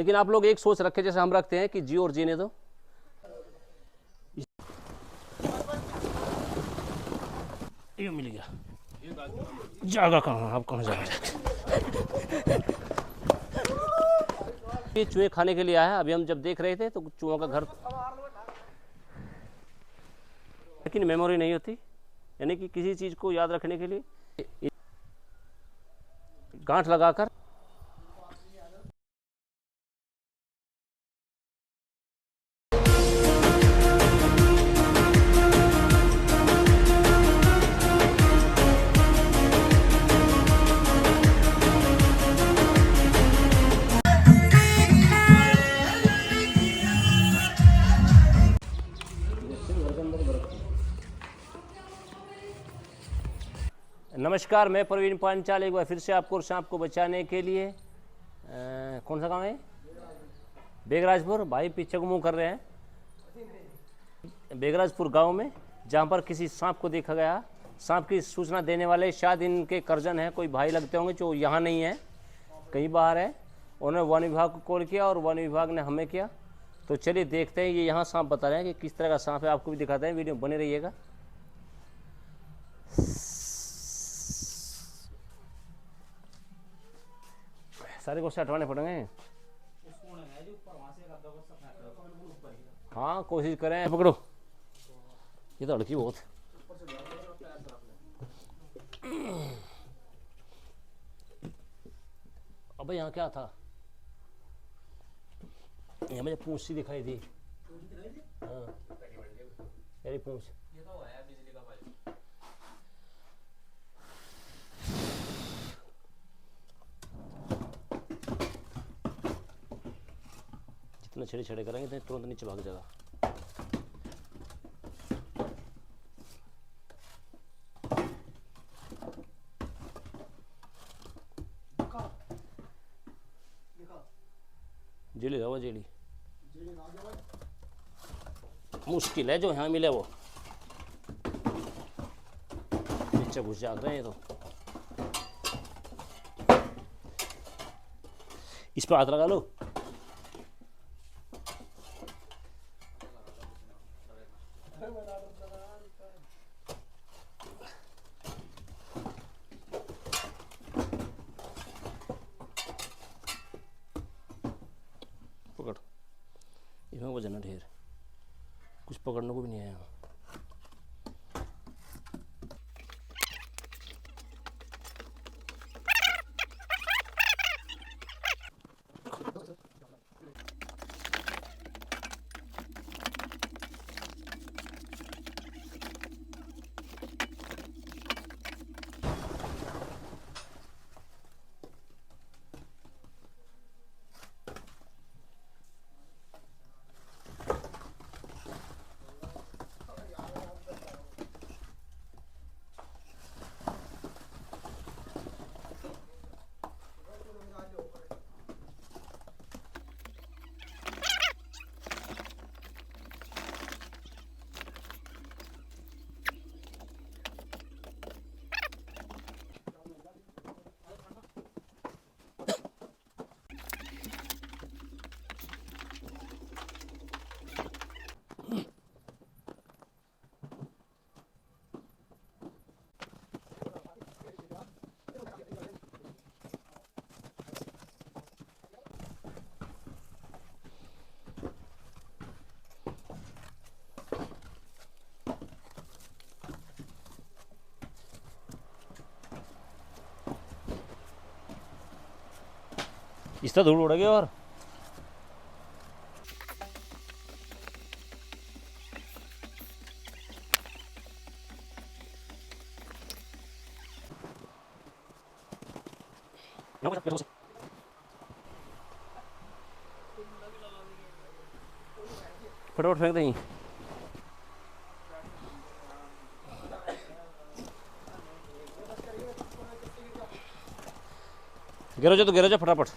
लेकिन आप लोग एक सोच रखे जैसे हम रखते हैं कि जियो और जीने दो। ये मिल गया, जागा कहाँ, आप कहाँ जा रहे? ये चूहे खाने के लिए आया। अभी हम जब देख रहे थे तो चूहों का घर, लेकिन मेमोरी नहीं होती, यानी कि किसी चीज को याद रखने के लिए गांठ लगाकर नमस्कार, मैं प्रवीण पांचाल एक बार फिर से आपको सांप को बचाने के लिए कौन सा गांव है? बेगराजपुर। भाई पीछे को मुंह कर रहे हैं। बेगराजपुर गांव में जहां पर किसी सांप को देखा गया। सांप की सूचना देने वाले शायद इनके कर्जन है, कोई भाई लगते होंगे जो यहाँ नहीं है, कहीं बाहर है। उन्होंने वन विभाग को कॉल किया और वन विभाग ने हमें किया। तो चलिए देखते हैं ये यहाँ सांप बता रहे हैं कि किस तरह का सांप है। आपको भी दिखाते हैं, वीडियो बने रहिएगा। सारे को हटवाने पड़ेंगे। हाँ कोशिश करें, पकड़ो। ये तो लड़की बहुत। अबे यहाँ क्या था? यहाँ मुझे पूंछ सी दिखाई दी। हाँ मेरी पूंछ। जितना छेड़े छेड़े करेंगे तो तुरंत नीचे भाग जाएगा। जेली रहा जेली मुश्किल है जो यहाँ मिले वो नीचे घुस जा रहे हैं। तो इस पर हाथ लगा लो। पकड़, इसमें वजन है ढेर, कुछ पकड़ने को भी नहीं आया। इस तरह धूल उड़ गया और फटाफट फेंक देंगे। गिरो जा फटाफट।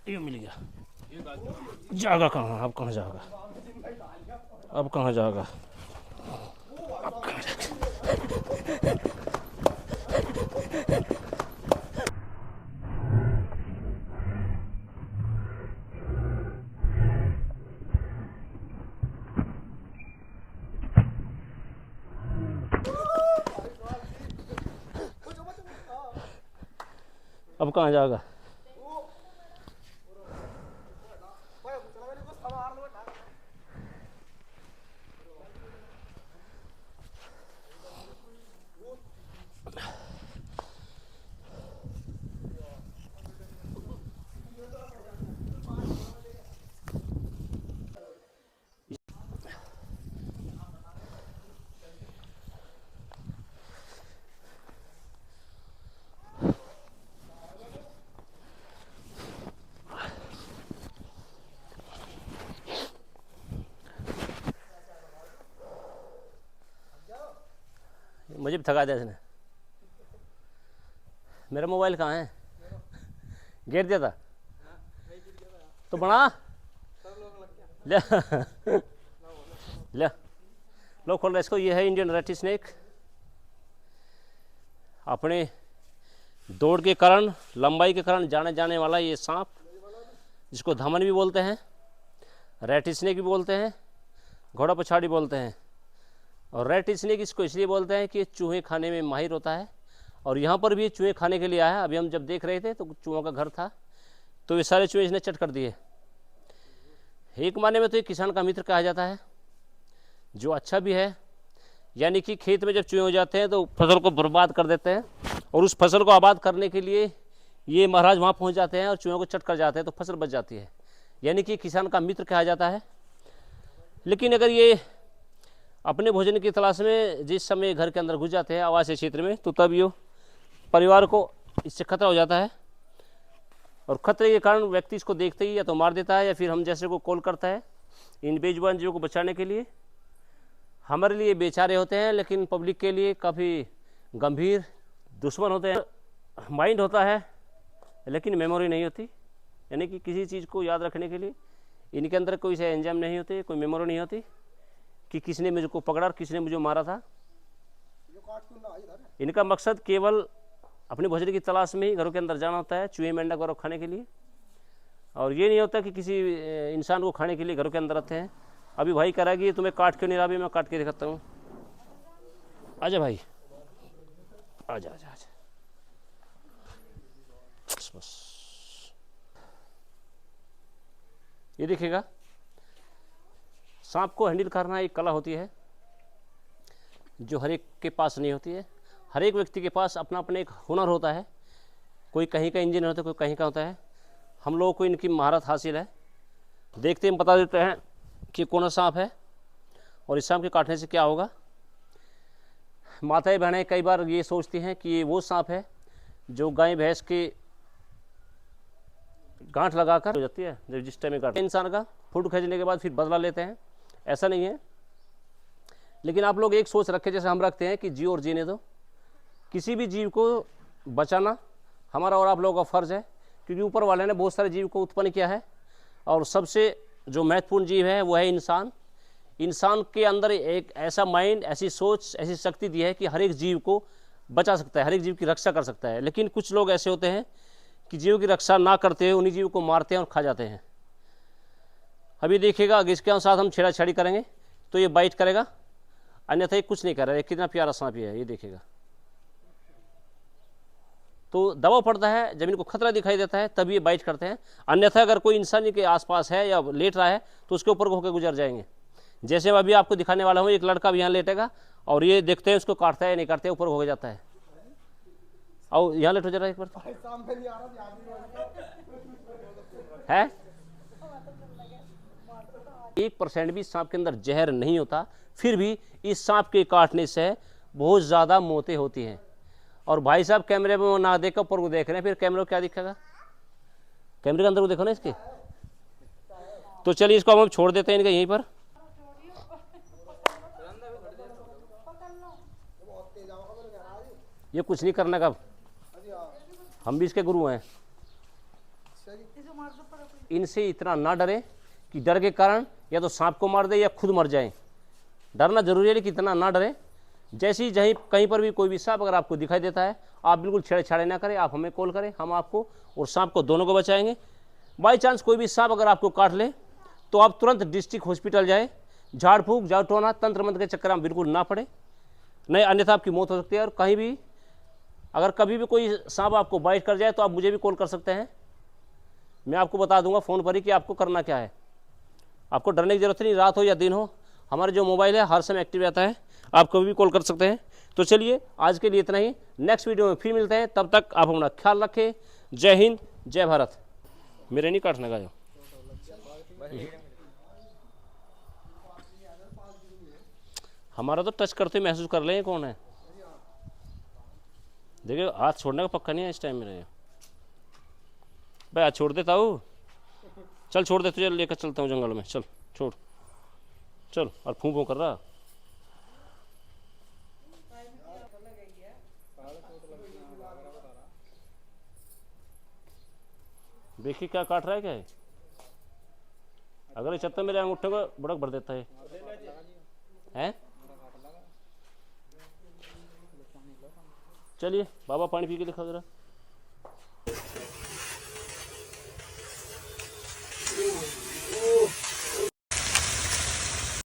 ये मिल गया। जागा कहाँ, अब कहाँ जाएगा, अब कहाँ जाएगा, अब कहाँ जाएगा। अब कहाँ जाएगा। मुझे भी थका दिया इसने। मेरा मोबाइल कहाँ है, गिर दिया था तो बना ले ले लो, खोल रहा इसको। ये है इंडियन रेट स्नेक। अपने दौड़ के कारण, लंबाई के कारण जाने जाने वाला ये सांप, जिसको धमन भी बोलते हैं, रेट स्नेक भी बोलते हैं, घोड़ा पछाड़ी बोलते हैं। और रेट स्नेक इसको इसलिए बोलते हैं कि चूहे खाने में माहिर होता है। और यहाँ पर भी चूहे खाने के लिए आया है। अभी हम जब देख रहे थे तो चूहों का घर था, तो ये सारे चूहे इसने चट कर दिए। एक माने में तो ये किसान का मित्र कहा जाता है, जो अच्छा भी है। यानी कि खेत में जब चूहे हो जाते हैं तो फसल को बर्बाद कर देते हैं, और उस फसल को आबाद करने के लिए ये महाराज वहाँ पहुँच जाते हैं और चूहों को चट कर जाते हैं, तो फसल बच जाती है। यानी कि किसान का मित्र कहा जाता है। लेकिन अगर ये अपने भोजन की तलाश में जिस समय घर के अंदर घुस जाते हैं आवासीय क्षेत्र में, तो तब ये परिवार को इससे खतरा हो जाता है। और खतरे के कारण व्यक्ति इसको देखते ही या तो मार देता है, या फिर हम जैसे को कॉल करता है इन बेजुबान जीवों को बचाने के लिए। हमारे लिए बेचारे होते हैं, लेकिन पब्लिक के लिए काफ़ी गंभीर दुश्मन होते हैं। माइंड होता है लेकिन मेमोरी नहीं होती, यानी कि किसी चीज़ को याद रखने के लिए इनके अंदर कोई से एंजाइम नहीं होते, कोई मेमोरी नहीं होती कि किसने मुझको पकड़ा और किसने मुझे मारा था। इनका मकसद केवल अपने भोजन की तलाश में ही घरों के अंदर जाना होता है, चूहे मेंढक वगैरह खाने के लिए। और ये नहीं होता कि किसी इंसान को खाने के लिए घरों के अंदर आते हैं। अभी भाई कह रहा है कि तुम्हें काट क्यों नहीं रहा, अभी मैं काट के दिखाता हूँ। आजा भाई, आजा आजा आजा, बस बस। ये देखिएगा, सांप को हैंडल करना एक कला होती है जो हर एक के पास नहीं होती है। हर एक व्यक्ति के पास अपना अपना एक हुनर होता है। कोई कहीं का इंजीनियर होता है, कोई कहीं का होता है। हम लोगों को इनकी महारत हासिल है। देखते हम बता देते हैं कि कौन सा सांप है और इस सांप के काटने से क्या होगा। माताएं बहनें कई बार ये सोचती हैं कि ये वो सांप है जो गाय भैंस की गांठ लगाकर हो जाती है, जब जिस टाइम में काटते हैं इंसान का फूड खींचने के बाद फिर बदला लेते हैं। ऐसा नहीं है। लेकिन आप लोग एक सोच रखें, जैसे हम रखते हैं कि जियो और जीने दो। किसी भी जीव को बचाना हमारा और आप लोगों का फर्ज है, क्योंकि ऊपर वाले ने बहुत सारे जीव को उत्पन्न किया है। और सबसे जो महत्वपूर्ण जीव है वो है इंसान। इंसान के अंदर एक ऐसा माइंड, ऐसी सोच, ऐसी शक्ति दी है कि हर एक जीव को बचा सकता है, हर एक जीव की रक्षा कर सकता है। लेकिन कुछ लोग ऐसे होते हैं कि जीव की रक्षा ना करते हुए उन्हीं जीव को मारते हैं और खा जाते हैं। अभी देखिएगा, अगर इसके साथ हम छेड़ाछाड़ी करेंगे तो ये बाइट करेगा, अन्यथा ये कुछ नहीं कर रहा है। कितना प्यारा सांप है, ये देखिएगा। तो दबाव पड़ता है, जब इनको खतरा दिखाई देता है तब ये बाइट करते हैं। अन्यथा अगर कोई इंसान के आसपास है या लेट रहा है तो उसके ऊपर होकर गुजर जाएंगे। जैसे मैं अभी आपको दिखाने वाला हूँ, एक लड़का भी यहाँ लेटेगा और ये देखते हैं उसको काटता है नहीं काटते, ऊपर हो जाता है। और यहाँ लेट हो जा रहा है एक बार तो है। 1% भी सांप के अंदर जहर नहीं होता, फिर भी इस सांप के काटने से बहुत ज़्यादा मौतें होती हैं। और भाई साहब कैमरे में वो ना देखकर ऊपर को देख रहे हैं, फिर कैमरे को क्या दिखेगा, कैमरे के अंदर को देखो ना इसके। तो चलिए इसको हम छोड़ देते हैं इनका यहीं पर। ये कुछ नहीं करने का, हम भी इसके गुरु हैं। इनसे इतना ना डरे कि डर के कारण या तो सांप को मार दे या खुद मर जाए। डरना जरूरी है कि इतना ना डरे। जैसे ही जहीं कहीं पर भी कोई भी सांप अगर आपको दिखाई देता है, आप बिल्कुल छेड़छाड़ ना करें, आप हमें कॉल करें, हम आपको और सांप को दोनों को बचाएंगे। बाई चांस कोई भी सांप अगर आपको काट ले तो आप तुरंत डिस्ट्रिक्ट हॉस्पिटल जाए। झाड़ फूक, जाड़ टोना, तंत्र मंत्र के चक्कर में बिल्कुल ना पड़े, नहीं अन्यथा आपकी मौत हो सकती है। और कहीं भी अगर कभी भी कोई सांप आपको बाइट कर जाए तो आप मुझे भी कॉल कर सकते हैं, मैं आपको बता दूंगा फ़ोन पर ही कि आपको करना क्या है। आपको डरने की जरूरत नहीं, रात हो या दिन हो, हमारा जो मोबाइल है हर समय एक्टिव रहता है, आप कभी भी कॉल कर सकते हैं। तो चलिए आज के लिए इतना ही, नेक्स्ट वीडियो में फिर मिलते हैं, तब तक आप अपना ख्याल रखें। जय हिंद, जय भारत। मेरे नहीं काटने का जो हमारा तो टच करते महसूस कर लें कौन है। देखिए हाथ छोड़ने का पक्का नहीं है इस टाइम मेरा। भाई हाथ छोड़ देता हूँ, चल छोड़ दे, तुझे लेकर चलता हूँ जंगल में, चल छोड़, चल। और फूं फूं कर रहा, देखिए क्या काट रहा है, क्या है। अगर ये चत्ता मेरे अंगूठे को बड़क भर देता है, हैं? चलिए बाबा पानी पी के दिखा जरा।